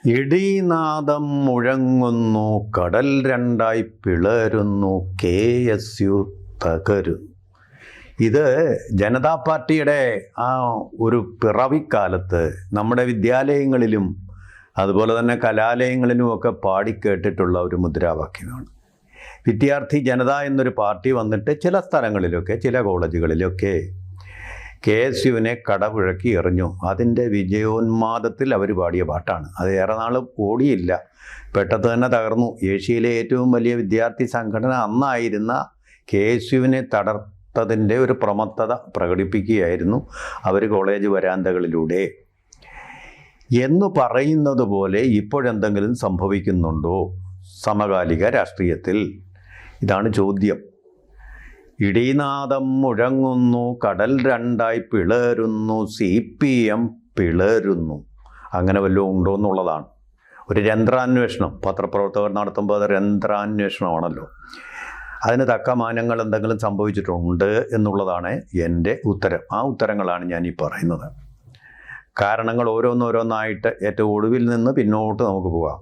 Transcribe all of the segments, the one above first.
ഇടിനാദം മുഴങ്ങുന്നു, കടൽ രണ്ടായി പിളരുന്നു, KSU തകരുന്നു. ഇത് ജനതാ പാർട്ടിയുടെ ആ ഒരു പിറവിക്കാലത്ത് നമ്മുടെ വിദ്യാലയങ്ങളിലും അതുപോലെ തന്നെ കലാലയങ്ങളിലുമൊക്കെ പാടിക്കേട്ടിട്ടുള്ള ഒരു മുദ്രാവാക്യമാണ്. വിദ്യാർത്ഥി ജനത എന്നൊരു പാർട്ടി വന്നിട്ട് ചില സ്ഥലങ്ങളിലൊക്കെ ചില കോളേജുകളിലൊക്കെ KSUവിനെ കടപുഴക്കി എറിഞ്ഞു. അതിൻ്റെ വിജയോന്മാദത്തിൽ അവർ പാടിയ പാട്ടാണ്. അത് ഏറെ നാൾ ഓടിയില്ല, പെട്ടെന്ന് തന്നെ തകർന്നു. ഏഷ്യയിലെ ഏറ്റവും വലിയ വിദ്യാർത്ഥി സംഘടന അന്നായിരുന്ന KSUവിനെ തടർത്തതിൻ്റെ ഒരു പ്രമത്തത പ്രകടിപ്പിക്കുകയായിരുന്നു അവർ കോളേജ് വരാന്തകളിലൂടെ. എന്ന് പറയുന്നത് പോലെ ഇപ്പോഴെന്തെങ്കിലും സംഭവിക്കുന്നുണ്ടോ സമകാലിക രാഷ്ട്രീയത്തിൽ? ഇതാണ് ചോദ്യം. ഇടിനാദം മുഴങ്ങുന്നു, കടൽ രണ്ടായി പിളരുന്നു, CPM പിളരുന്നു. അങ്ങനെ വല്ലതും ഉണ്ടോ എന്നുള്ളതാണ് ഒരു രന്ധ്രാന്വേഷണം. പത്രപ്രവർത്തകർ നടത്തുമ്പോൾ അത് രന്ധ്രാന്വേഷണമാണല്ലോ. അതിന് തക്ക മാനങ്ങൾ എന്തെങ്കിലും സംഭവിച്ചിട്ടുണ്ട് എന്നുള്ളതാണ് എൻ്റെ ഉത്തരം. ആ ഉത്തരങ്ങളാണ് ഞാൻ ഈ പറയുന്നത്. കാരണങ്ങൾ ഓരോന്നോരോന്നായിട്ട് ഏറ്റവും ഒടുവിൽ നിന്ന് പിന്നോട്ട് നമുക്ക് പോകാം.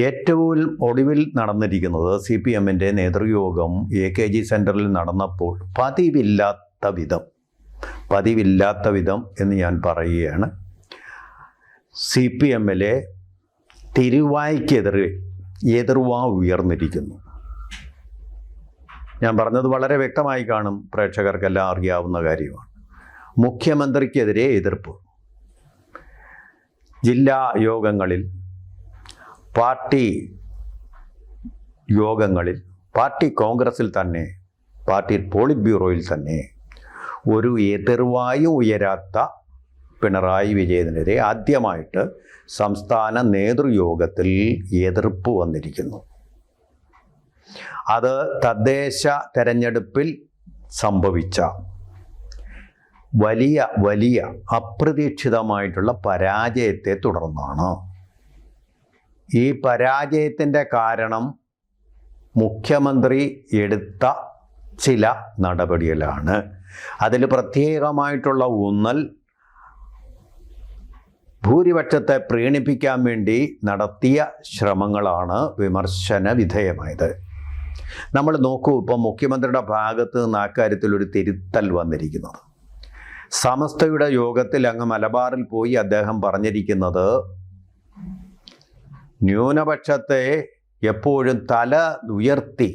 ഏറ്റവും ഒടുവിൽ നടന്നിരിക്കുന്നത് CPMൻ്റെ നേതൃയോഗം AKG സെൻറ്ററിൽ നടന്നപ്പോൾ പതിവില്ലാത്ത വിധം എന്ന് ഞാൻ പറയുകയാണ്. CPMലെ തിരുവായ്ക്കെതിരെ എതിർവാ ഉയർന്നിരിക്കുന്നു. ഞാൻ പറഞ്ഞത് വളരെ വ്യക്തമായി കാണും, പ്രേക്ഷകർക്കെല്ലാം അറിയാവുന്ന കാര്യമാണ്. മുഖ്യമന്ത്രിക്കെതിരെ എതിർപ്പ്. ജില്ലാ യോഗങ്ങളിൽ, പാർട്ടി യോഗങ്ങളിൽ, പാർട്ടി കോൺഗ്രസിൽ തന്നെ, പാർട്ടി പോളിറ്റ് ബ്യൂറോയിൽ തന്നെ ഒരു എതിർവായു ഉയരാത്ത പിണറായി വിജയനെതിരെ ആദ്യമായിട്ട് സംസ്ഥാന നേതൃയോഗത്തിൽ എതിർപ്പ് വന്നിരിക്കുന്നു. അത് തദ്ദേശ തെരഞ്ഞെടുപ്പിൽ സംഭവിച്ച വലിയ അപ്രതീക്ഷിതമായിട്ടുള്ള പരാജയത്തെ തുടർന്നാണ്. ഈ പരാജയത്തിൻ്റെ കാരണം മുഖ്യമന്ത്രി എടുത്ത ചില നടപടികളാണ്. അതിൽ പ്രത്യേകമായിട്ടുള്ള ഊന്നൽ ഭൂരിപക്ഷത്തെ പ്രീണിപ്പിക്കാൻ വേണ്ടി നടത്തിയ ശ്രമങ്ങളാണ് വിമർശന വിധേയമായത്. നമ്മൾ നോക്കൂ, ഇപ്പോൾ മുഖ്യമന്ത്രിയുടെ ഭാഗത്ത് നിന്ന് അക്കാര്യത്തിൽ ഒരു തിരുത്തൽ വന്നിരിക്കുന്നത്. സമസ്തയുടെ യോഗത്തിൽ അങ്ങ് മലബാറിൽ പോയി അദ്ദേഹം പറഞ്ഞിരിക്കുന്നത് ന്യൂനപക്ഷത്തെ എപ്പോഴും തല ഉയർത്തി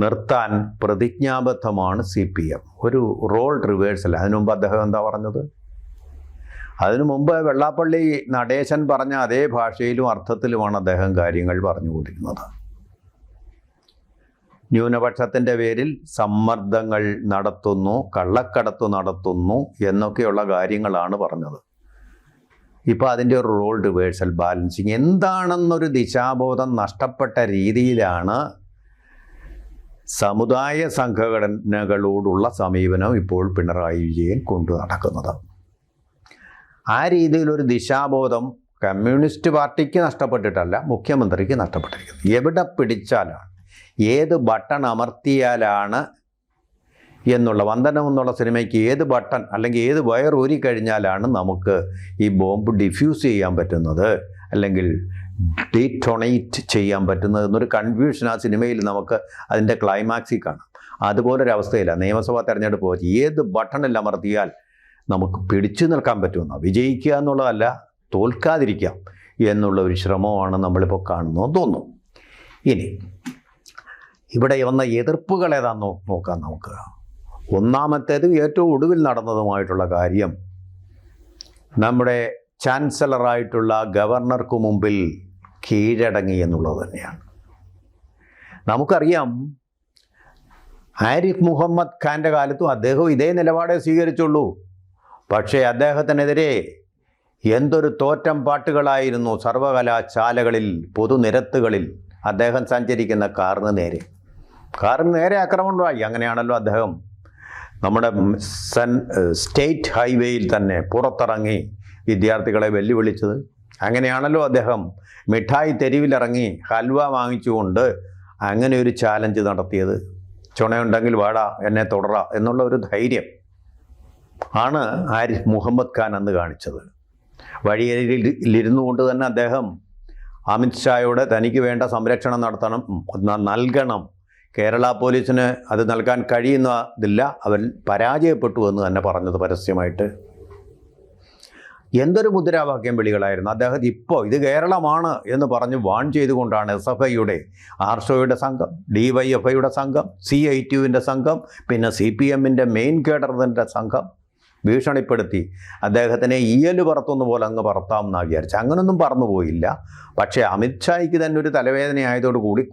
നിർത്താൻ പ്രതിജ്ഞാബദ്ധമാണ് CPM. ഒരു റോൾ റിവേഴ്സൽ. അതിനു മുമ്പ് അദ്ദേഹം എന്താ പറഞ്ഞത്? അതിനു മുമ്പ് വെള്ളാപ്പള്ളി നടേശൻ പറഞ്ഞ അതേ ഭാഷയിലും അർത്ഥത്തിലുമാണ് അദ്ദേഹം കാര്യങ്ങൾ പറഞ്ഞുകൊണ്ടിരുന്നത്. ന്യൂനപക്ഷത്തിൻ്റെ പേരിൽ സമ്മർദ്ദങ്ങൾ നടത്തുന്നു, കള്ളക്കടത്ത് നടത്തുന്നു എന്നൊക്കെയുള്ള കാര്യങ്ങളാണ് പറഞ്ഞത്. ഇപ്പോൾ അതിൻ്റെ ഒരു റോൾ റിവേഴ്സൽ, ബാലൻസിങ് എന്താണെന്നൊരു ദിശാബോധം നഷ്ടപ്പെട്ട രീതിയിലാണ് സമുദായ സംഘടനകളോടുള്ള സമീപനം ഇപ്പോൾ പിണറായി വിജയൻ കൊണ്ടു നടക്കുന്നത്. ആ രീതിയിലൊരു ദിശാബോധം കമ്മ്യൂണിസ്റ്റ് പാർട്ടിക്ക് നഷ്ടപ്പെട്ടിട്ടല്ല, മുഖ്യമന്ത്രിക്ക് നഷ്ടപ്പെട്ടിരിക്കുന്നു. എവിടെ പിടിച്ചാലാണ്, ഏത് ബട്ടൺ അമർത്തിയാലാണ് എന്നുള്ള, വന്ദനം എന്നുള്ള സിനിമയ്ക്ക് ഏത് ബട്ടൺ അല്ലെങ്കിൽ ഏത് വയർ ഊരിക്കഴിഞ്ഞാലാണ് നമുക്ക് ഈ ബോംബ് ഡിഫ്യൂസ് ചെയ്യാൻ പറ്റുന്നത് അല്ലെങ്കിൽ ഡീറ്റോണേറ്റ് ചെയ്യാൻ പറ്റുന്നത് എന്നൊരു കൺഫ്യൂഷൻ ആ സിനിമയിൽ നമുക്ക് അതിൻ്റെ ക്ലൈമാക്സിൽ കാണാം. അതുപോലൊരവസ്ഥയില്ല നിയമസഭാ തെരഞ്ഞെടുപ്പ്. ഏത് ബട്ടണിൽ അമർത്തിയാൽ നമുക്ക് പിടിച്ചു നിൽക്കാൻ പറ്റുമെന്നോ, വിജയിക്കുക എന്നുള്ളതല്ല തോൽക്കാതിരിക്കാം എന്നുള്ള ഒരു ശ്രമമാണ് നമ്മളിപ്പോൾ കാണുന്നതെന്ന് തോന്നുന്നു. ഇനി ഇവിടെ വന്ന എതിർപ്പുകൾ ഏതാണെന്ന് നോക്കാം നമുക്ക്. ഒന്നാമത്തേത് ഏറ്റവും ഒടുവിൽ നടന്നതുമായിട്ടുള്ള കാര്യം, നമ്മുടെ ചാൻസലറായിട്ടുള്ള ഗവർണർക്ക് മുമ്പിൽ കീഴടങ്ങി എന്നുള്ളത് തന്നെയാണ്. നമുക്കറിയാം, ആരിഫ് മുഹമ്മദ് ഖാൻ്റെ കാലത്തും അദ്ദേഹം ഇതേ നിലപാടേ സ്വീകരിച്ചുള്ളൂ. പക്ഷേ അദ്ദേഹത്തിനെതിരെ എന്തൊരു തോറ്റം പാട്ടുകളായിരുന്നു സർവകലാശാലകളിൽ, പൊതുനിരത്തുകളിൽ അദ്ദേഹം സഞ്ചരിക്കുന്ന കാറിന് നേരെ ആക്രമണം ഉണ്ടായി. അങ്ങനെയാണല്ലോ അദ്ദേഹം നമ്മുടെ സ്റ്റേറ്റ് ഹൈവേയിൽ തന്നെ പുറത്തിറങ്ങി വിദ്യാർത്ഥികളെ വെല്ലുവിളിച്ചത്. അങ്ങനെയാണല്ലോ അദ്ദേഹം മിഠായി തെരുവിലിറങ്ങി ഹൽവ വാങ്ങിച്ചുകൊണ്ട് അങ്ങനെ ഒരു ചാലഞ്ച് നടത്തിയത്. ചുണയുണ്ടെങ്കിൽ വാടാ, എന്നെ തുടര എന്നുള്ള ഒരു ധൈര്യം ആണ് ആരിഫ് മുഹമ്മദ് ഖാൻ അന്ന് കാണിച്ചത്. വഴിയരികിലിരുന്നു കൊണ്ട് തന്നെ അദ്ദേഹം അമിത്ഷായോട് തനിക്ക് വേണ്ട സംരക്ഷണം നൽകണം, കേരള പോലീസിന് അത് നൽകാൻ കഴിയുന്നതില്ല, അവർ പരാജയപ്പെട്ടു എന്ന് തന്നെ പറഞ്ഞത് പരസ്യമായിട്ട്. എന്തൊരു മുദ്രാവാക്യം വിളികളായിരുന്നു. അദ്ദേഹം ഇപ്പോൾ ഇത് കേരളമാണ് എന്ന് പറഞ്ഞ് വാൺ ചെയ്തുകൊണ്ടാണ് SFIയുടെ ആർഷോയുടെ സംഘം, DYFIയുടെ സംഘം, CITUവിൻ്റെ സംഘം, പിന്നെ CPMൻ്റെ മെയിൻ കേഡറിൻ്റെ സംഘം ഭീഷണിപ്പെടുത്തി അദ്ദേഹത്തിനെ പറത്തുന്ന പോലെ അങ്ങ് പറത്താമെന്നാണ് വിചാരിച്ചു. അങ്ങനൊന്നും പറന്നു പോയില്ല. പക്ഷേ അമിത്ഷായ്ക്ക് തന്നെ ഒരു തലവേദനയായതോടുകൂടി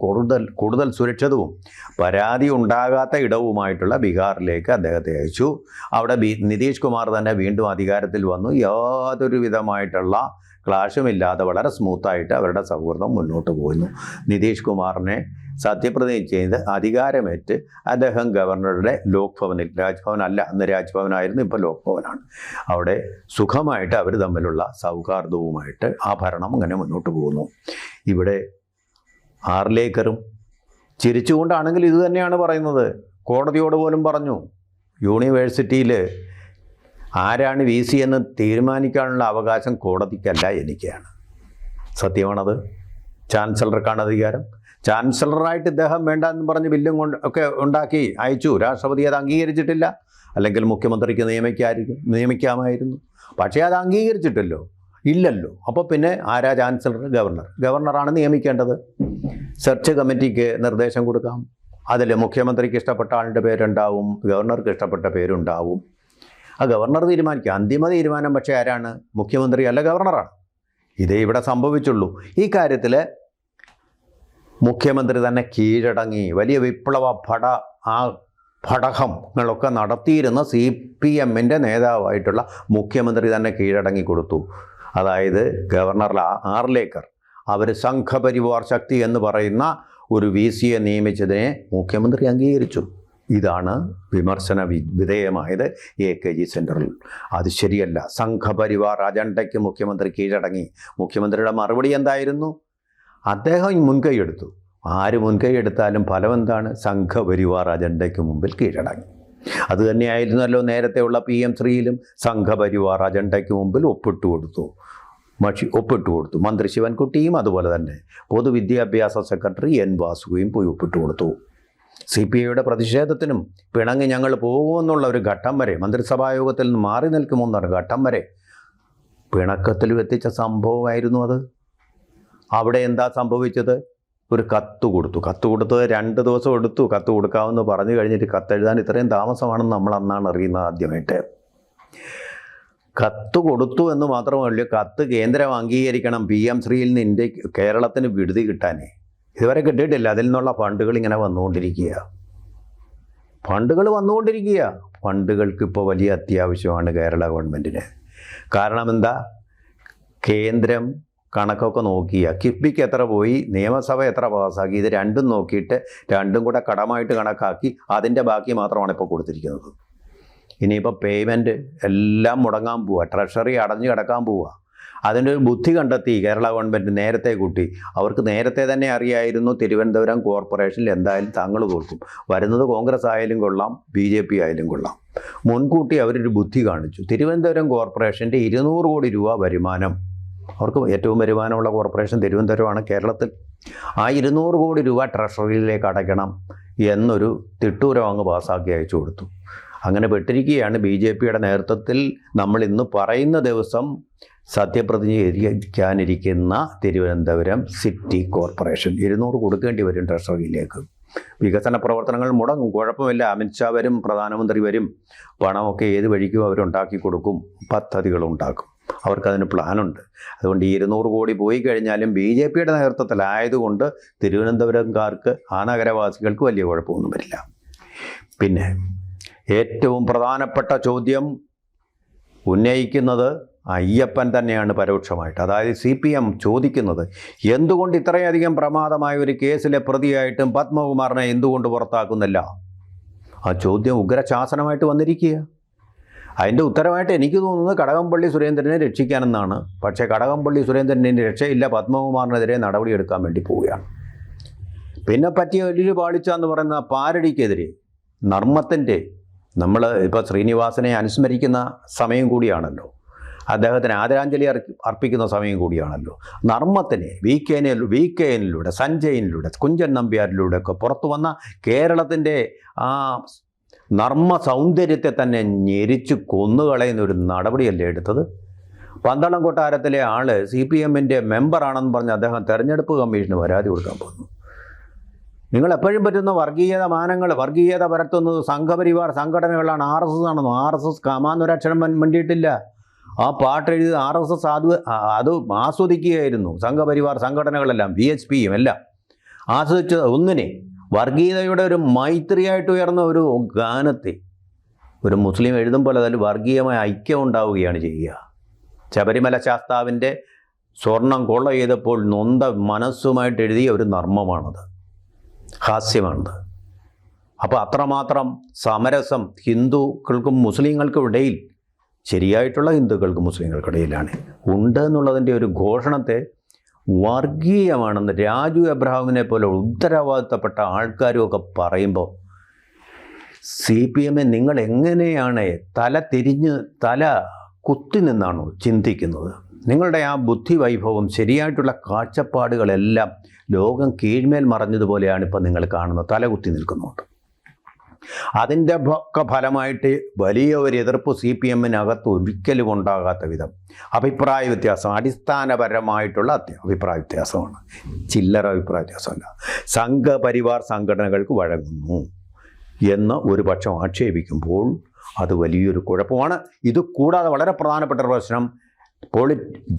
കൂടുതൽ സുരക്ഷിതവും പരാതി ഉണ്ടാകാത്ത ഇടവുമായിട്ടുള്ള ബീഹാറിലേക്ക് അദ്ദേഹത്തെ അയച്ചു. അവിടെ നിതീഷ് കുമാർ തന്നെ വീണ്ടും അധികാരത്തിൽ വന്നു. യാതൊരു വിധമായിട്ടുള്ള ക്ലാഷുമില്ലാതെ വളരെ സ്മൂത്തായിട്ട് അവരുടെ സൗഹൃദം മുന്നോട്ട് പോകുന്നു. നിതീഷ് കുമാറിനെ സത്യപ്രതിജ്ഞ ചെയ്ത് അധികാരമേറ്റ് അദ്ദേഹം ഗവർണറുടെ ലോക് ഭവനിൽ, രാജ്ഭവനല്ല, അന്ന് രാജ്ഭവനായിരുന്നു, ഇപ്പോൾ ലോക് ഭവനാണ്, അവിടെ സുഖമായിട്ട് അവർ തമ്മിലുള്ള സൗഹാർദ്ദവുമായിട്ട് ആ ഭരണം അങ്ങനെ മുന്നോട്ട് പോകുന്നു. ഇവിടെ ആർലേക്കറും ചിരിച്ചുകൊണ്ടാണെങ്കിൽ ഇത് തന്നെയാണ് പറയുന്നത്. കോടതിയോട് പോലും പറഞ്ഞു, യൂണിവേഴ്സിറ്റിയിൽ ആരാണ് VC എന്ന് തീരുമാനിക്കാനുള്ള അവകാശം കോടതിക്കല്ല, എനിക്കാണ്. സത്യമാണത്. ചാൻസലർക്കാണ് അധികാരം. ചാൻസലറായിട്ട് ഇദ്ദേഹം വേണ്ട എന്ന് പറഞ്ഞ് ബില്ലും ഒക്കെ ഉണ്ടാക്കി അയച്ചു. രാഷ്ട്രപതി അത് അംഗീകരിച്ചിട്ടില്ല. അല്ലെങ്കിൽ മുഖ്യമന്ത്രിക്ക് നിയമിക്കാമായിരുന്നു. പക്ഷേ അത് ഇല്ലല്ലോ. അപ്പോൾ പിന്നെ ആരാ ചാൻസലർ? ഗവർണറാണ് നിയമിക്കേണ്ടത്. സെർച്ച് കമ്മിറ്റിക്ക് നിർദ്ദേശം കൊടുക്കാം. അതിൽ മുഖ്യമന്ത്രിക്ക് ഇഷ്ടപ്പെട്ട ആളുടെ പേരുണ്ടാവും, ഗവർണർക്ക് ഇഷ്ടപ്പെട്ട പേരുണ്ടാവും. ആ ഗവർണർ തീരുമാനിക്കുക. അന്തിമ തീരുമാനം പക്ഷേ ആരാണ്? മുഖ്യമന്ത്രി അല്ല, ഗവർണറാണ്. ഇതേ ഇവിടെ സംഭവിച്ചുള്ളൂ. ഈ കാര്യത്തിൽ മുഖ്യമന്ത്രി തന്നെ കീഴടങ്ങി. വലിയ വിപ്ലവ ഭടകങ്ങളൊക്കെ നടത്തിയിരുന്ന CPMൻ്റെ നേതാവായിട്ടുള്ള മുഖ്യമന്ത്രി തന്നെ കീഴടങ്ങി കൊടുത്തു. അതായത് ഗവർണർ ആർലേക്കർ അവർ സംഘപരിവാർ ശക്തി എന്ന് പറയുന്ന ഒരു VCയെ നിയമിച്ചതിനെ മുഖ്യമന്ത്രി അംഗീകരിച്ചു. ഇതാണ് വിമർശന വിധേയമായത് AKG സെൻറ്ററിൽ. അത് ശരിയല്ല. സംഘപരിവാർ അജണ്ടയ്ക്ക് മുഖ്യമന്ത്രി കീഴടങ്ങി. മുഖ്യമന്ത്രിയുടെ മറുപടി എന്തായിരുന്നു? അദ്ദേഹം മുൻകൈയെടുത്തു. ആര് മുൻകൈയെടുത്താലും ഫലം എന്താണ്? സംഘപരിവാർ അജണ്ടയ്ക്ക് മുമ്പിൽ കീഴടങ്ങി. അതുതന്നെയായിരുന്നല്ലോ നേരത്തെയുള്ള PM ശ്രീയിലും. സംഘപരിവാർ അജണ്ടയ്ക്ക് മുമ്പിൽ ഒപ്പിട്ടു കൊടുത്തു. മന്ത്രി ശിവൻകുട്ടിയും അതുപോലെ തന്നെ. പൊതുവിദ്യാഭ്യാസ സെക്രട്ടറി N വാസുകയും പോയി ഒപ്പിട്ടു കൊടുത്തു. CPIയുടെ പ്രതിഷേധത്തിനും പിണങ്ങി ഞങ്ങൾ പോകുമെന്നുള്ള ഒരു ഘട്ടം വരെ, മന്ത്രിസഭായോഗത്തിൽ നിന്ന് മാറി നിൽക്കുമെന്നൊരു ഘട്ടം വരെ പിണക്കത്തിലും എത്തിച്ച സംഭവമായിരുന്നു അത്. അവിടെ എന്താ സംഭവിച്ചത്? ഒരു കത്ത് കൊടുത്തത് 2 ദിവസം എടുത്തു. കത്ത് കൊടുക്കാമെന്ന് പറഞ്ഞു കഴിഞ്ഞിട്ട് കത്തെഴുതാൻ ഇത്രയും താമസമാണെന്ന് നമ്മൾ അന്നാണ് അറിയുന്നത് ആദ്യമായിട്ട്. കത്ത് കൊടുത്തു എന്ന് മാത്രമല്ല, കത്ത് കേന്ദ്രം അംഗീകരിക്കണം PM ശ്രീയിൽ നിന്ന് കേരളത്തിന് വിടുതി കിട്ടാനേ. ഇതുവരെ കിട്ടിയിട്ടില്ല. അതിൽ നിന്നുള്ള ഫണ്ടുകൾ ഇങ്ങനെ വന്നുകൊണ്ടിരിക്കുക. ഫണ്ടുകൾക്ക് ഇപ്പോൾ വലിയ അത്യാവശ്യമാണ് കേരള ഗവൺമെൻറ്റിന്. കാരണം എന്താ? കേന്ദ്രം കണക്കൊക്കെ നോക്കിയ കിഫ്ബിക്ക് എത്ര പോയി, നിയമസഭ എത്ര പാസ്സാക്കി, ഇത് രണ്ടും നോക്കിയിട്ട് രണ്ടും കൂടെ കടമായിട്ട് കണക്കാക്കി അതിൻ്റെ ബാക്കി മാത്രമാണ് ഇപ്പോൾ കൊടുത്തിരിക്കുന്നത്. ഇനിയിപ്പോൾ പേയ്മെൻറ്റ് എല്ലാം മുടങ്ങാൻ പോവുക, ട്രഷറി അടഞ്ഞു കിടക്കാൻ പോവുക. അതിൻ്റെ ഒരു ബുദ്ധി കണ്ടെത്തി കേരള ഗവൺമെൻറ് നേരത്തെ കൂട്ടി. അവർക്ക് നേരത്തെ തന്നെ അറിയായിരുന്നു തിരുവനന്തപുരം കോർപ്പറേഷനിൽ എന്തായാലും തങ്ങൾ തോൽക്കും. വരുന്നത് കോൺഗ്രസ് ആയാലും കൊള്ളാം, BJP ആയാലും കൊള്ളാം. മുൻകൂട്ടി അവരൊരു ബുദ്ധി കാണിച്ചു. തിരുവനന്തപുരം കോർപ്പറേഷൻ്റെ 200 കോടി രൂപ വരുമാനം, അവർക്ക് ഏറ്റവും വരുമാനമുള്ള കോർപ്പറേഷൻ തിരുവനന്തപുരമാണ് കേരളത്തിൽ. ആ 200 കോടി രൂപ ട്രഷറിയിലേക്ക് അടയ്ക്കണം എന്നൊരു തിട്ടൂരം അങ്ങ് പാസ്സാക്കി അയച്ചു കൊടുത്തു. അങ്ങനെ പെട്ടിരിക്കുകയാണ് BJPയുടെ നേതൃത്വത്തിൽ നമ്മൾ ഇന്ന് പറയുന്ന ദിവസം സത്യപ്രതിജ്ഞ തിരുവനന്തപുരം സിറ്റി കോർപ്പറേഷൻ. 200 കൊടുക്കേണ്ടി വരും ട്രഷറിയിലേക്ക്. വികസന പ്രവർത്തനങ്ങൾ മുടങ്ങും, കുഴപ്പമില്ല. അമിത്ഷാ വരും, പ്രധാനമന്ത്രി വരും, പണമൊക്കെ ഏത് വഴിക്കും അവരുണ്ടാക്കി കൊടുക്കും, പദ്ധതികളുണ്ടാക്കും. അവർക്കതിന് പ്ലാനുണ്ട്. അതുകൊണ്ട് 200 കോടി പോയി കഴിഞ്ഞാലും BJPയുടെ നേതൃത്വത്തിലായതുകൊണ്ട് തിരുവനന്തപുരംകാർക്ക്, ആ നഗരവാസികൾക്ക് വലിയ കുഴപ്പമൊന്നും വരില്ല. പിന്നെ ഏറ്റവും പ്രധാനപ്പെട്ട ചോദ്യം ഉന്നയിക്കുന്നത് അയ്യപ്പൻ തന്നെയാണ് പരോക്ഷമായിട്ട്. അതായത് CPM ചോദിക്കുന്നത്, എന്തുകൊണ്ട് ഇത്രയധികം പ്രമാദമായ ഒരു കേസിലെ പ്രതിയായിട്ടും പത്മകുമാറിനെ എന്തുകൊണ്ട് പുറത്താക്കുന്നില്ല? ആ ചോദ്യം ഉഗ്രശാസനമായിട്ട് വന്നിരിക്കുക. അതിൻ്റെ ഉത്തരമായിട്ട് എനിക്ക് തോന്നുന്നത് കടകംപള്ളി സുരേന്ദ്രനെ രക്ഷിക്കാനെന്നാണ്. പക്ഷേ കടകംപള്ളി സുരേന്ദ്രനെ രക്ഷയില്ല, പത്മകുമാറിനെതിരെ നടപടിയെടുക്കാൻ വേണ്ടി പോവുകയാണ്. പിന്നെ പറ്റിയ വലിയൊരു പാളിച്ച എന്ന് പറയുന്ന പാരടിക്കെതിരെ നർമ്മത്തിൻ്റെ, നമ്മൾ ഇപ്പോൾ ശ്രീനിവാസനെ അനുസ്മരിക്കുന്ന സമയം കൂടിയാണല്ലോ. അദ്ദേഹത്തിന് ആദരാഞ്ജലി അർപ്പിക്കുന്ന സമയം കൂടിയാണല്ലോ. നർമ്മത്തിനെ VKNിലൂടെ സഞ്ജയിനിലൂടെ കുഞ്ചൻ നമ്പ്യാരിലൂടെ ഒക്കെ പുറത്തു വന്ന കേരളത്തിൻ്റെ ആ നർമ്മ സൗന്ദര്യത്തെ തന്നെ ഞെരിച്ച് കൊന്നുകളയുന്ന ഒരു നടപടിയല്ലേ എടുത്തത്. പന്തളം കൊട്ടാരത്തിലെ ആള് CPMൻ്റെ മെമ്പറാണെന്ന് പറഞ്ഞ് അദ്ദേഹം തെരഞ്ഞെടുപ്പ് കമ്മീഷന് പരാതി കൊടുക്കാൻ പോകുന്നു. നിങ്ങൾ എപ്പോഴും പറ്റുന്ന വർഗീയത പരത്തുന്നത് സംഘപരിവാർ സംഘടനകളാണ്, RSS ആണെന്നോ. RSS കാമാന്നൊരക്ഷരം വേണ്ടിയിട്ടില്ല. ആ പാട്ട് എഴുതി RSS അത് ആസ്വദിക്കുകയായിരുന്നു. സംഘപരിവാർ സംഘടനകളെല്ലാം VHPയും എല്ലാം ആസ്വദിച്ചത് ഒന്നിനെ, വർഗീയതയുടെ ഒരു മൈത്രിയായിട്ട് ഉയർന്ന ഒരു ഗാനത്തെ ഒരു മുസ്ലിം എഴുതുമ്പോൾ അതിൽ വർഗീയമായ ഐക്യം ഉണ്ടാവുകയാണ് ചെയ്യുക. ശബരിമല ശാസ്താവിൻ്റെ സ്വർണം കൊള്ള ചെയ്തപ്പോൾ നൊന്ത മനസ്സുമായിട്ട് എഴുതിയ ഒരു നർമ്മമാണത്, ഹാസ്യമാണത്. അപ്പോൾ അത്രമാത്രം സമരസം ഹിന്ദുക്കൾക്കും മുസ്ലിങ്ങൾക്കും ഇടയിൽ, ശരിയായിട്ടുള്ള ഹിന്ദുക്കൾക്കും മുസ്ലിങ്ങൾക്കിടയിലാണ് ഉണ്ട് എന്നുള്ളതിൻ്റെ ഒരു ഘോഷണത്തെ വർഗീയമാണെന്ന് രാജു എബ്രഹാമിനെ പോലെ ഉത്തരവാദിത്തപ്പെട്ട ആൾക്കാരുമൊക്കെ പറയുമ്പോൾ CPM നിങ്ങൾ എങ്ങനെയാണ് തല കുത്തി നിന്നാണോ ചിന്തിക്കുന്നത്? നിങ്ങളുടെ ആ ബുദ്ധി വൈഭവം, ശരിയായിട്ടുള്ള കാഴ്ചപ്പാടുകളെല്ലാം ലോകം കീഴ്മേൽ മറഞ്ഞതുപോലെയാണ് ഇപ്പം നിങ്ങൾ കാണുന്നത്. തലകുത്തി നിൽക്കുന്നുണ്ട്. അതിൻ്റെ ഒക്കെ ഫലമായിട്ട് വലിയ ഒരു എതിർപ്പ് CPMനകത്ത് ഒരിക്കലും ഉണ്ടാകാത്ത വിധം അഭിപ്രായ വ്യത്യാസം, അടിസ്ഥാനപരമായിട്ടുള്ള അഭിപ്രായ വ്യത്യാസമാണ്, ചില്ലറ അഭിപ്രായ വ്യത്യാസമല്ല. സംഘപരിവാർ സംഘടനകൾക്ക് വഴങ്ങുന്നു എന്ന് ഒരു പക്ഷം ആക്ഷേപിക്കുമ്പോൾ അത് വലിയൊരു കുഴപ്പമാണ്. ഇത് കൂടാതെ വളരെ പ്രധാനപ്പെട്ട ഒരു പ്രശ്നം,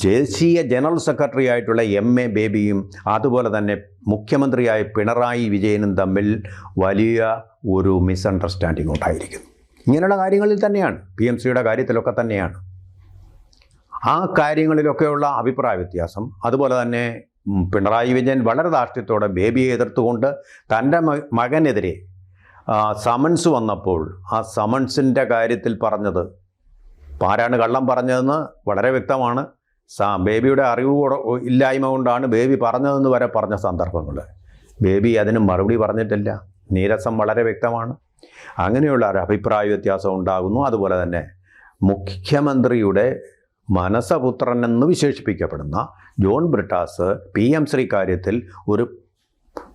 ദേശീയ ജനറൽ സെക്രട്ടറി ആയിട്ടുള്ള MA ബേബിയും അതുപോലെ തന്നെ മുഖ്യമന്ത്രിയായ പിണറായി വിജയനും തമ്മിൽ വലിയ ഒരു മിസ്അണ്ടർസ്റ്റാൻഡിങ് ഉണ്ടായിരിക്കുന്നു. ഇങ്ങനെയുള്ള കാര്യങ്ങളിൽ തന്നെയാണ്, PMCയുടെ കാര്യത്തിലൊക്കെ തന്നെയാണ്. ആ കാര്യങ്ങളിലൊക്കെയുള്ള അഭിപ്രായ വ്യത്യാസം, അതുപോലെ തന്നെ പിണറായി വിജയൻ വളരെ ധാർഷ്ട്യത്തോടെ ബേബിയെ എതിർത്തുകൊണ്ട് തൻ്റെ മകനെതിരെ സമൻസ് വന്നപ്പോൾ ആ സമൻസിൻ്റെ കാര്യത്തിൽ പറഞ്ഞത്, ആരാണ് കള്ളം പറഞ്ഞതെന്ന് വളരെ വ്യക്തമാണ്. ബേബിയുടെ അറിവ് ഇല്ലായ്മ കൊണ്ടാണ് ബേബി പറഞ്ഞതെന്ന് വരെ പറഞ്ഞ സന്ദർഭങ്ങൾ. ബേബി അതിന് മറുപടി പറഞ്ഞിട്ടില്ല. നീരസം വളരെ വ്യക്തമാണ്. അങ്ങനെയുള്ള ഒരു അഭിപ്രായ വ്യത്യാസം ഉണ്ടാകുന്നു. അതുപോലെ തന്നെ മുഖ്യമന്ത്രിയുടെ മനസപുത്രൻ എന്ന് വിശേഷിപ്പിക്കപ്പെടുന്ന ജോൺ ബ്രിട്ടാസ് PMC കാര്യത്തിൽ ഒരു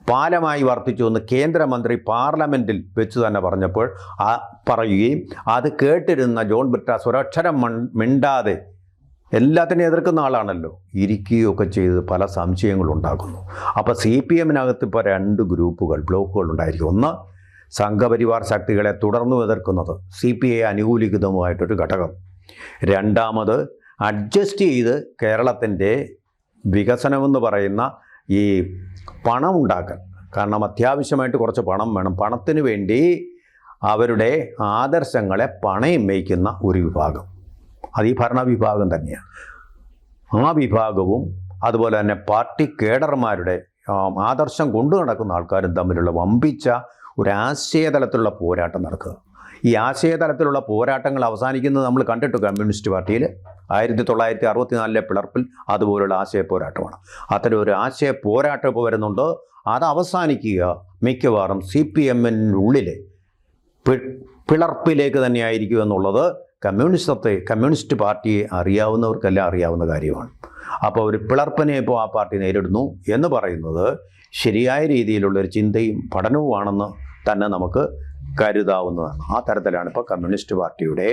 പാലമായി വർത്തിച്ചു എന്ന് കേന്ദ്രമന്ത്രി പാർലമെൻറ്റിൽ വെച്ച് തന്നെ പറഞ്ഞപ്പോൾ പറയുകയും അത് കേട്ടിരുന്ന ജോൺ ബ്രിട്ടാസ് ഒരക്ഷരം മിണ്ടാതെ, എല്ലാത്തിനെയും എതിർക്കുന്ന ആളാണല്ലോ, ഇരിക്കുകയൊക്കെ ചെയ്ത് പല സംശയങ്ങളുണ്ടാകുന്നു. അപ്പോൾ CPMനകത്ത് ഇപ്പോൾ 2 ബ്ലോക്കുകൾ ഉണ്ടായിരിക്കും. ഒന്ന്, സംഘപരിവാർ ശക്തികളെ തുടർന്നു എതിർക്കുന്നത് CPI അനുകൂലിക്കുന്നതുമായിട്ടൊരു ഘടകം. രണ്ടാമത്, അഡ്ജസ്റ്റ് ചെയ്ത് കേരളത്തിൻ്റെ വികസനമെന്ന് പറയുന്ന ഈ പണം ഉണ്ടാക്കാൻ, കാരണം അത്യാവശ്യമായിട്ട് കുറച്ച് പണം വേണം, പണത്തിന് വേണ്ടി അവരുടെ ആദർശങ്ങളെ പണയം വയ്ക്കുന്ന ഒരു വിഭാഗം, അത് ഈ ഭരണവിഭാഗം തന്നെയാണ്. ആ വിഭാഗവും അതുപോലെ തന്നെ പാർട്ടി കേഡർമാരുടെ ആദർശം കൊണ്ടു നടക്കുന്ന ആൾക്കാരും തമ്മിലുള്ള വമ്പിച്ച ഒരു ആശയതലത്തിലുള്ള പോരാട്ടം നടക്കുക. ഈ ആശയതലത്തിലുള്ള പോരാട്ടങ്ങൾ അവസാനിക്കുന്നത് നമ്മൾ കണ്ടിട്ടു കമ്മ്യൂണിസ്റ്റ് പാർട്ടിയിൽ 1964 പിളർപ്പിൽ അതുപോലുള്ള ആശയ പോരാട്ടമാണ്. അത്തരം ഒരു ആശയ പോരാട്ടം ഇപ്പോൾ വരുന്നുണ്ട്. അത് അവസാനിക്കുക മിക്കവാറും CPMനുള്ളിലെ പിളർപ്പിലേക്ക് തന്നെയായിരിക്കും എന്നുള്ളത് കമ്മ്യൂണിസ്റ്റ് പാർട്ടിയെ അറിയാവുന്നവർക്കെല്ലാം അറിയാവുന്ന കാര്യമാണ്. അപ്പോൾ ഒരു പിളർപ്പിനെ ഇപ്പോൾ ആ പാർട്ടി നേരിടുന്നു എന്ന് പറയുന്നത് ശരിയായ രീതിയിലുള്ളൊരു ചിന്തയും പഠനവുമാണെന്ന് തന്നെ നമുക്ക് കരുതാവുന്നതാണ്. ആ തരത്തിലാണ് ഇപ്പോൾ കമ്മ്യൂണിസ്റ്റ് പാർട്ടിയുടെ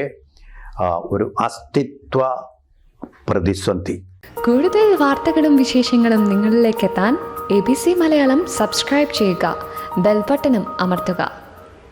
ഒരു അസ്തിത്വ പ്രതിസന്ധി. കൂടുതൽ വാർത്തകളും വിശേഷങ്ങളും നിങ്ങളിലേക്ക് എത്താൻ ABC മലയാളം സബ്സ്ക്രൈബ് ചെയ്യുക, ബെൽ ബട്ടണും അമർത്തുക.